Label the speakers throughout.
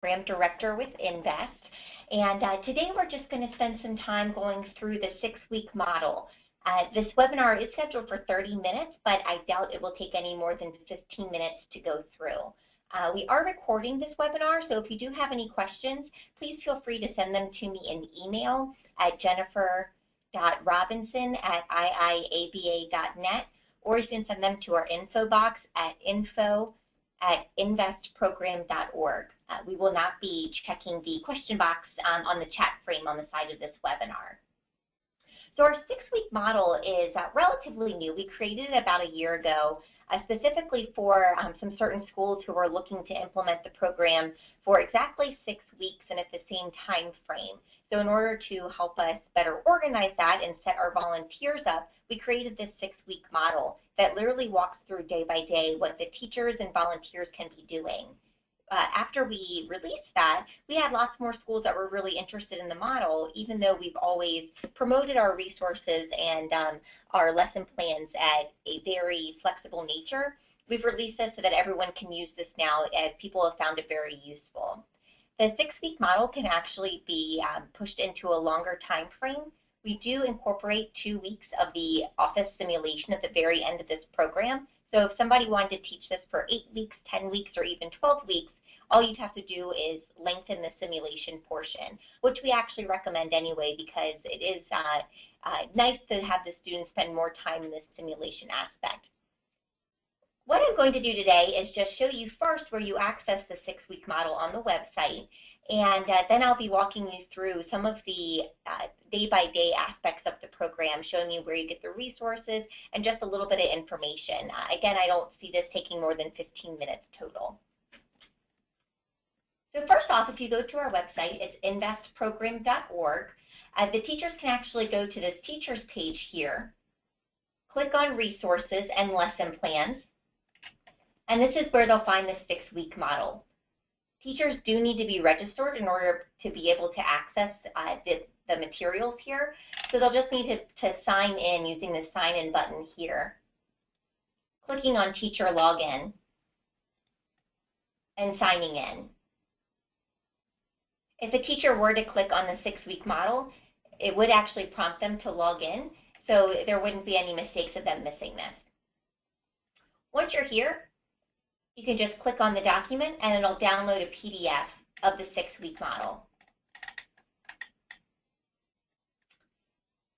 Speaker 1: Program Director with InVEST. And today we're just going to spend some time going through the 6-week model. This webinar is scheduled for 30 minutes, but I doubt it will take any more than 15 minutes to go through. We are recording this webinar, so if you do have any questions, please feel free to send them to me in email at jennifer.robinson@iiaba.net, or you can send them to our info box at info@investprogram.org. We will not be checking the question box on the chat frame on the side of this webinar. So our 6-week model is relatively new. We created it about a year ago, specifically for some certain schools who are looking to implement the program for exactly 6 weeks and at the same time frame. So in order to help us better organize that and set our volunteers up, we created this 6-week model that literally walks through day by day what the teachers and volunteers can be doing. After we released that, we had lots more schools that were really interested in the model, even though we've always promoted our resources and our lesson plans at a very flexible nature. We've released this so that everyone can use this now, as people have found it very useful. The 6-week model can actually be pushed into a longer time frame. We do incorporate 2 weeks of the office simulation at the very end of this program. So if somebody wanted to teach this for 8 weeks, 10 weeks, or even 12 weeks, all you'd have to do is lengthen the simulation portion, which we actually recommend anyway because it is nice to have the students spend more time in this simulation aspect. What I'm going to do today is just show you first where you access the 6-week model on the website, and then I'll be walking you through some of the day-by-day aspects of the program, showing you where you get the resources and just a little bit of information. Again, I don't see this taking more than 15 minutes total. So first off, if you go to our website, it's investprogram.org. The teachers can actually go to this teachers page here, click on resources and lesson plans, and this is where they'll find the 6-week model. Teachers do need to be registered in order to be able to access the materials here, so they'll just need to sign in using the sign in button here, clicking on teacher login and signing in. If a teacher were to click on the 6-week model, it would actually prompt them to log in, so there wouldn't be any mistakes of them missing this. Once you're here, you can just click on the document and it'll download a PDF of the 6-week model.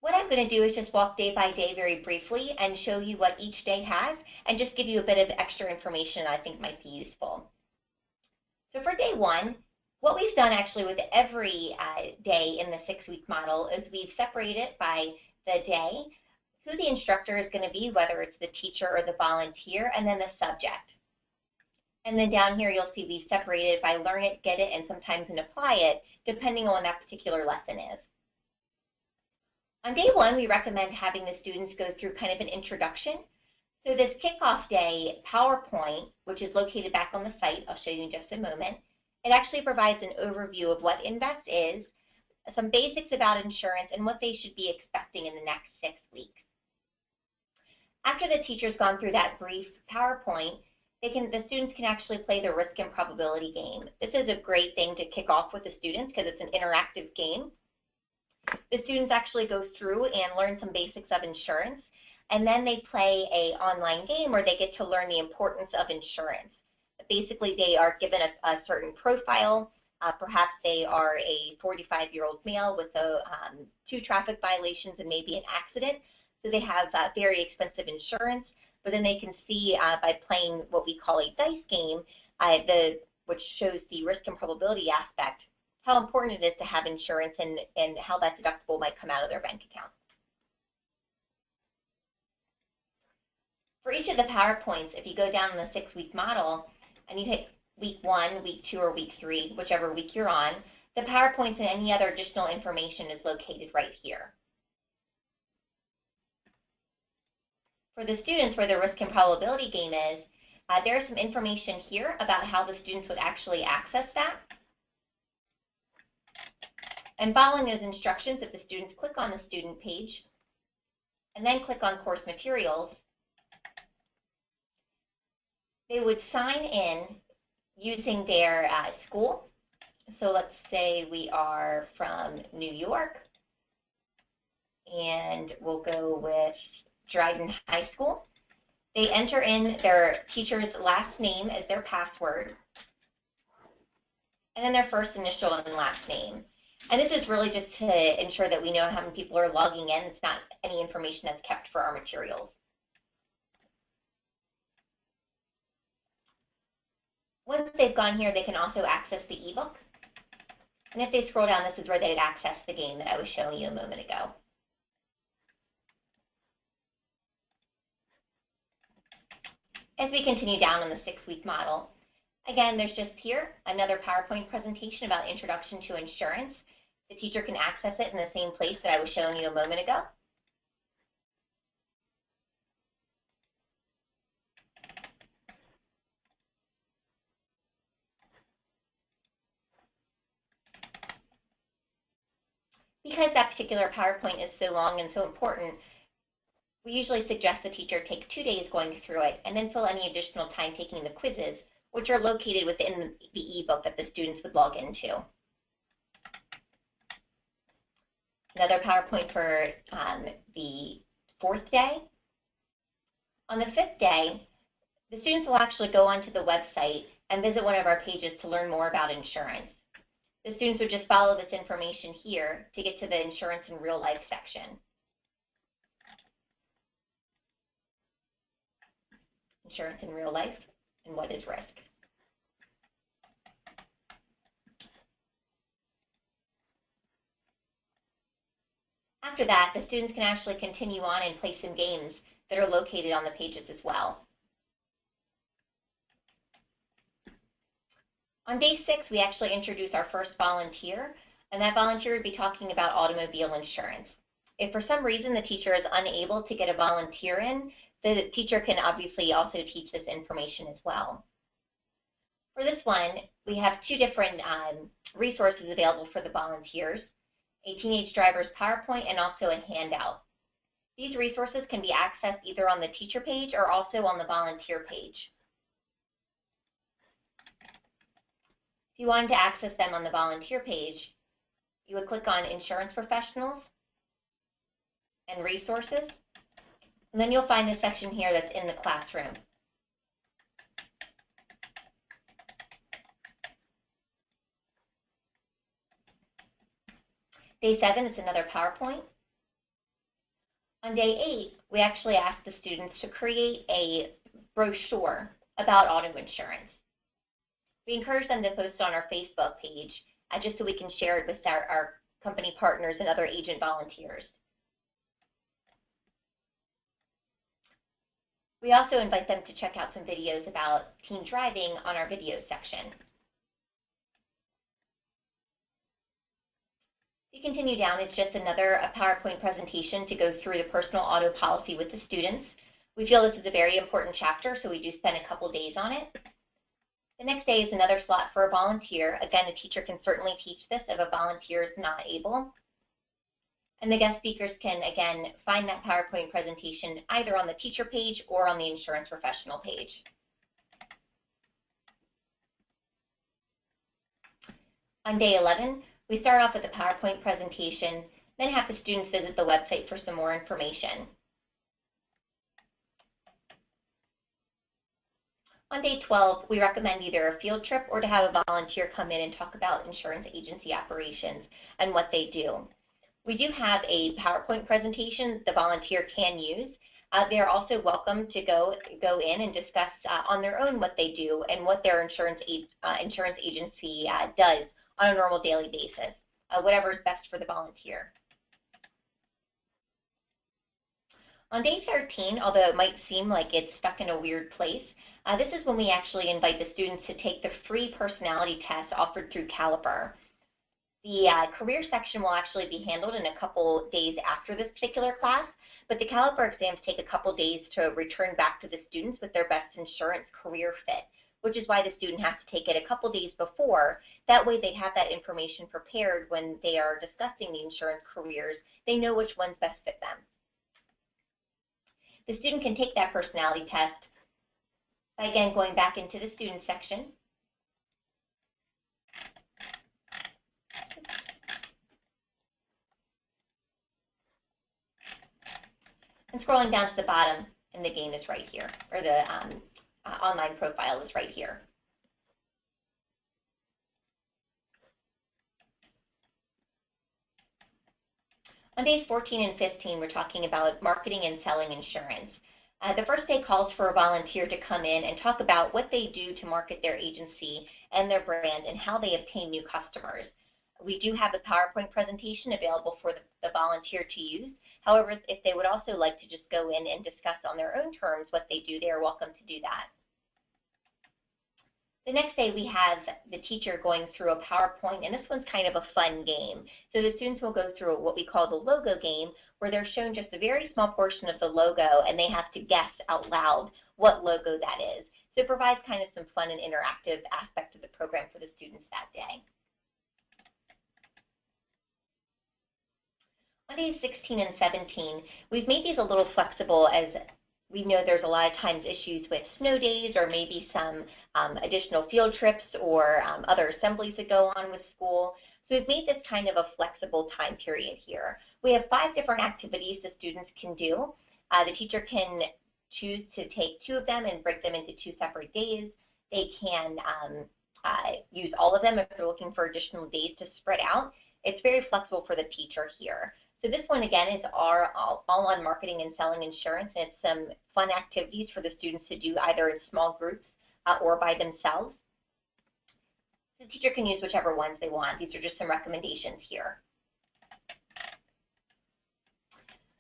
Speaker 1: What I'm going to do is just walk day by day very briefly and show you what each day has and just give you a bit of extra information I think might be useful. So for day 1, what we've done actually with every day in the 6-week model is we've separated it by the day, who the instructor is going to be, whether it's the teacher or the volunteer, and then the subject. And then down here you'll see we've separated it by learn it, get it, and sometimes and apply it, depending on what that particular lesson is. On day 1, we recommend having the students go through kind of an introduction. So this kickoff day PowerPoint, which is located back on the site, I'll show you in just a moment, it actually provides an overview of what InVEST is, some basics about insurance, and what they should be expecting in the next 6 weeks. After the teacher's gone through that brief PowerPoint, the students can actually play the risk and probability game. This is a great thing to kick off with the students because it's an interactive game. The students actually go through and learn some basics of insurance, and then they play an online game where they get to learn the importance of insurance. Basically, they are given a certain profile. Perhaps they are a 45-year-old male with 2 traffic violations and maybe an accident. So they have very expensive insurance, but then they can see by playing what we call a dice game, which shows the risk and probability aspect, how important it is to have insurance and how that deductible might come out of their bank account. For each of the PowerPoints, if you go down in the 6-week model, and you hit week 1, week 2, or week 3, whichever week you're on, the PowerPoints and any other additional information is located right here. For the students, where the risk and probability game is, there is some information here about how the students would actually access that. And following those instructions, if the students click on the student page and then click on course materials, they would sign in using their school So let's say we are from New York, and we'll go with Dryden High School. They enter in their teacher's last name as their password, and then their first initial and last name. And this is really just to ensure that we know how many people are logging in. It's not any information that's kept for our materials. Once they've gone here, they can also access the ebook. And if they scroll down, this is where they'd access the game that I was showing you a moment ago. As we continue down on the 6-week model, again, there's just here another PowerPoint presentation about Introduction to Insurance. The teacher can access it in the same place that I was showing you a moment ago. Because that particular PowerPoint is so long and so important, we usually suggest the teacher take 2 days going through it and then fill any additional time taking the quizzes, which are located within the ebook that the students would log into. Another PowerPoint for the 4th day. On the 5th day, the students will actually go onto the website and visit one of our pages to learn more about insurance. The students would just follow this information here to get to the Insurance in Real Life section. Insurance in Real Life, and what is risk? After that, the students can actually continue on and play some games that are located on the pages as well. On day 6, we actually introduce our first volunteer, and that volunteer would be talking about automobile insurance. If for some reason the teacher is unable to get a volunteer in, the teacher can obviously also teach this information as well. For this one, we have 2 different resources available for the volunteers, a teenage driver's PowerPoint and also a handout. These resources can be accessed either on the teacher page or also on the volunteer page. If you wanted to access them on the volunteer page, you would click on Insurance Professionals and Resources, and then you'll find this section here that's in the classroom. Day 7 is another PowerPoint. On day 8, we actually asked the students to create a brochure about auto insurance. We encourage them to post on our Facebook page just so we can share it with our company partners and other agent volunteers. We also invite them to check out some videos about teen driving on our videos section. If you continue down, it's just another PowerPoint presentation to go through the personal auto policy with the students. We feel this is a very important chapter, so we do spend a couple days on it. The next day is another slot for a volunteer. Again, a teacher can certainly teach this if a volunteer is not able. And the guest speakers can, again, find that PowerPoint presentation either on the teacher page or on the insurance professional page. On day 11, we start off with a PowerPoint presentation, then have the students visit the website for some more information. On day 12, we recommend either a field trip or to have a volunteer come in and talk about insurance agency operations and what they do. We do have a PowerPoint presentation the volunteer can use. They're also welcome to go in and discuss on their own what they do and what their insurance agency does on a normal daily basis, whatever is best for the volunteer. On day 13, although it might seem like it's stuck in a weird place, this is when we actually invite the students to take the free personality test offered through Caliper. The career section will actually be handled in a couple days after this particular class, but the Caliper exams take a couple days to return back to the students with their best insurance career fit, which is why the student has to take it a couple days before. That way they have that information prepared when they are discussing the insurance careers. They know which ones best fit them. The student can take that personality test by, again, going back into the student section. And scrolling down to the bottom, and the game is right here, or the online profile is right here. On days 14 and 15, we're talking about marketing and selling insurance. The first day calls for a volunteer to come in and talk about what they do to market their agency and their brand and how they obtain new customers. We do have a PowerPoint presentation available for the volunteer to use. However, if they would also like to just go in and discuss on their own terms what they do, they are welcome to do that. The next day, we have the teacher going through a PowerPoint, and this one's kind of a fun game. So the students will go through what we call the logo game, where they're shown just a very small portion of the logo, and they have to guess out loud what logo that is. So it provides kind of some fun and interactive aspect of the program for the students that day. On days 16 and 17, we've made these a little flexible, as we know there's a lot of times issues with snow days or maybe some additional field trips or other assemblies that go on with school. So we've made this kind of a flexible time period here. We have 5 different activities the students can do. The teacher can choose to take 2 of them and break them into 2 separate days. They can use all of them if they're looking for additional days to spread out. It's very flexible for the teacher here. So this one, again, is our all-on marketing and selling insurance, and it's some fun activities for the students to do either in small groups or by themselves. The teacher can use whichever ones they want. These are just some recommendations here.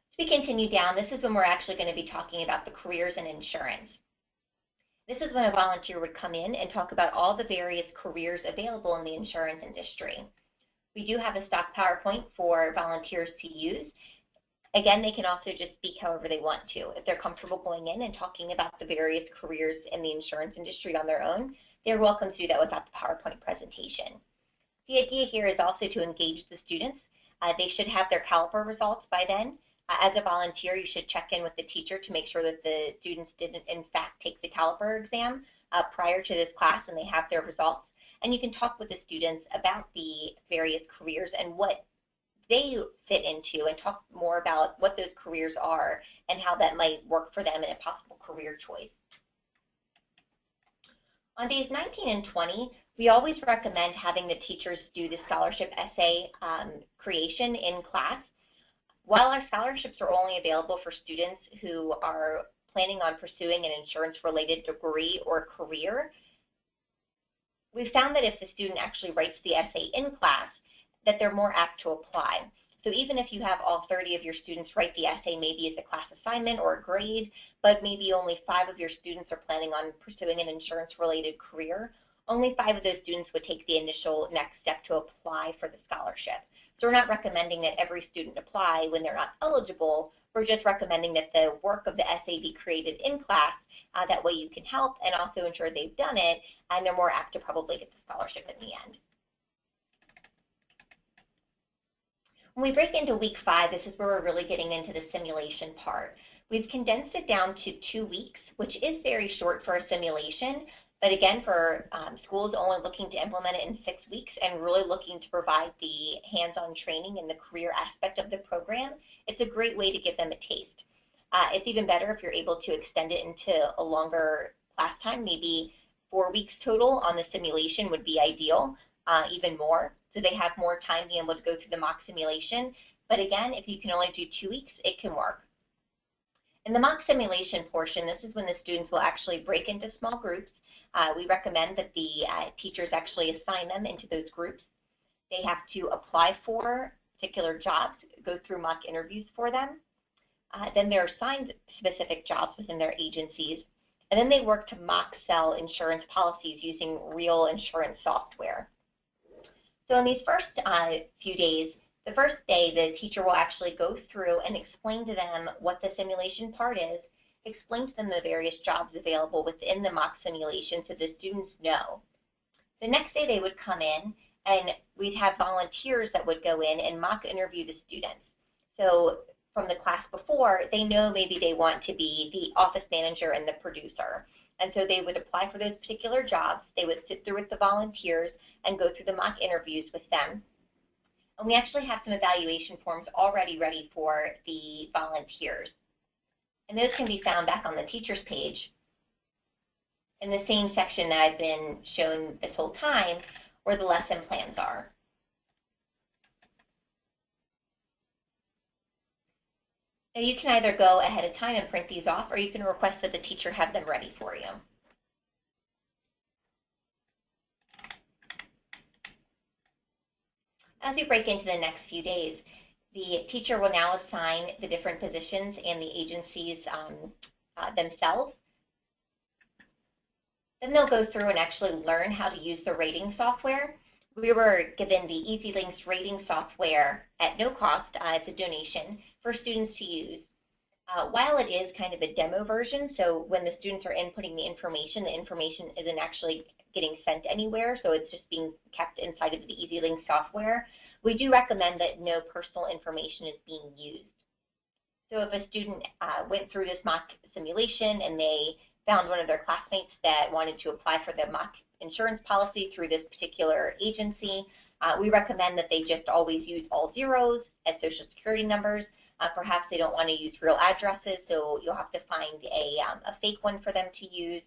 Speaker 1: As we continue down, this is when we're actually going to be talking about the careers in insurance. This is when a volunteer would come in and talk about all the various careers available in the insurance industry. We do have a stock PowerPoint for volunteers to use. Again, they can also just speak however they want to. If they're comfortable going in and talking about the various careers in the insurance industry on their own, they're welcome to do that without the PowerPoint presentation. The idea here is also to engage the students. They should have their caliper results by then. As a volunteer, you should check in with the teacher to make sure that the students didn't, in fact, take the caliper exam prior to this class and they have their results. And you can talk with the students about the various careers and what they fit into and talk more about what those careers are and how that might work for them in a possible career choice. On days 19 and 20, we always recommend having the teachers do the scholarship essay creation in class. While our scholarships are only available for students who are planning on pursuing an insurance-related degree or career, we found that if the student actually writes the essay in class, that they're more apt to apply. So even if you have all 30 of your students write the essay, maybe it's a class assignment or a grade, but maybe only 5 of your students are planning on pursuing an insurance-related career, only 5 of those students would take the initial next step to apply for the scholarship. So we're not recommending that every student apply when they're not eligible. We're just recommending that the work of the essay be created in class. That way you can help and also ensure they've done it, and they're more apt to probably get the scholarship in the end. When we break into week 5, this is where we're really getting into the simulation part. We've condensed it down to 2 weeks, which is very short for a simulation. But again, for schools only looking to implement it in 6 weeks and really looking to provide the hands-on training in the career aspect of the program, it's a great way to give them a taste. It's even better if you're able to extend it into a longer class time, maybe 4 weeks total on the simulation would be ideal, even more, so they have more time being able to go through the mock simulation. But again, if you can only do 2 weeks, it can work. In the mock simulation portion, this is when the students will actually break into small groups. We recommend that the teachers actually assign them into those groups. They have to apply for particular jobs, go through mock interviews for them. Then they're assigned specific jobs within their agencies, and then they work to mock sell insurance policies using real insurance software. So in these first few days, the first day the teacher will actually go through and explain to them what the simulation part is, explain to them the various jobs available within the mock simulation so the students know. The next day they would come in and we'd have volunteers that would go in and mock interview the students. So from the class before, they know maybe they want to be the office manager and the producer. And so they would apply for those particular jobs. They would sit through with the volunteers and go through the mock interviews with them. And we actually have some evaluation forms already ready for the volunteers. And those can be found back on the teacher's page in the same section that I've been shown this whole time, where the lesson plans are. Now you can either go ahead of time and print these off, or you can request that the teacher have them ready for you. As we break into the next few days, the teacher will now assign the different positions and the agencies themselves. Then they'll go through and actually learn how to use the rating software. We were given the EasyLinks rating software at no cost. It's a donation for students to use. While it is kind of a demo version, so when the students are inputting the information isn't actually getting sent anywhere, so it's just being kept inside of the EasyLinks software. We do recommend that no personal information is being used. So if a student went through this mock simulation and they found one of their classmates that wanted to apply for the mock insurance policy through this particular agency, we recommend that they just always use all zeros as social security numbers. Perhaps they don't want to use real addresses, so you'll have to find a fake one for them to use.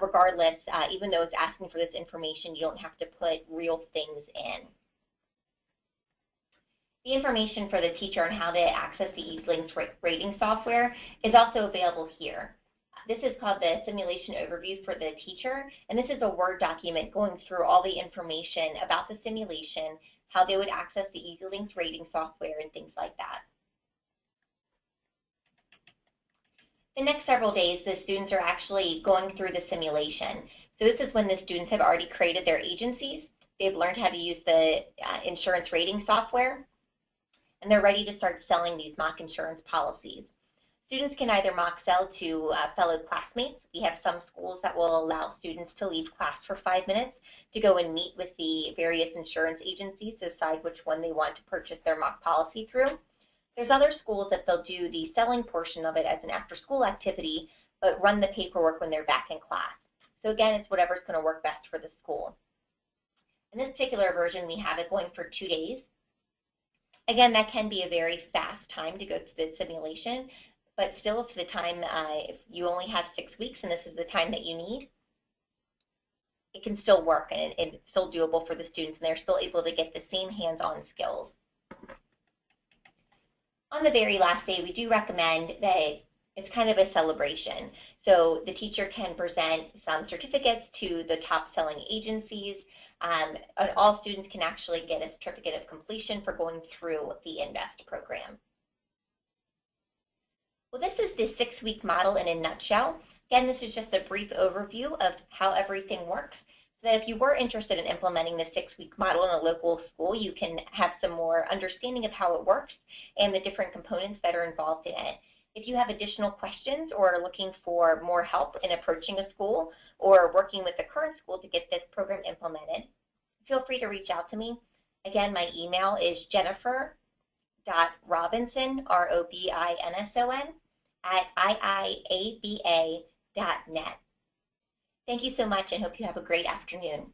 Speaker 1: Regardless, even though it's asking for this information, you don't have to put real things in. The information for the teacher on how to access the EasyLinks rating software is also available here. This is called the simulation overview for the teacher, and this is a Word document going through all the information about the simulation, how they would access the EasyLinks rating software, and things like that. The next several days, the students are actually going through the simulation. So this is when the students have already created their agencies. They've learned how to use the insurance rating software, and they're ready to start selling these mock insurance policies. Students can either mock sell to fellow classmates. We have some schools that will allow students to leave class for 5 minutes to go and meet with the various insurance agencies to decide which one they want to purchase their mock policy through. There's other schools that they'll do the selling portion of it as an after-school activity, but run the paperwork when they're back in class. So again, it's whatever's going to work best for the school. In this particular version, we have it going for 2 days. Again, that can be a very fast time to go through the simulation, but still it's the time, if you only have 6 weeks and this is the time that you need, it can still work and it's still doable for the students, and they're still able to get the same hands-on skills. On the very last day, we do recommend that it's kind of a celebration. So the teacher can present some certificates to the top selling agencies. And all students can actually get a certificate of completion for going through the InVEST program. Well, this is the 6-week model in a nutshell. Again, this is just a brief overview of how everything works. So that if you were interested in implementing the 6-week model in a local school, you can have some more understanding of how it works and the different components that are involved in it. If you have additional questions or are looking for more help in approaching a school or working with the current school to get this program implemented, feel free to reach out to me. Again, my email is jennifer.robinson, R-O-B-I-N-S-O-N, @iiaba.net. Thank you so much and hope you have a great afternoon.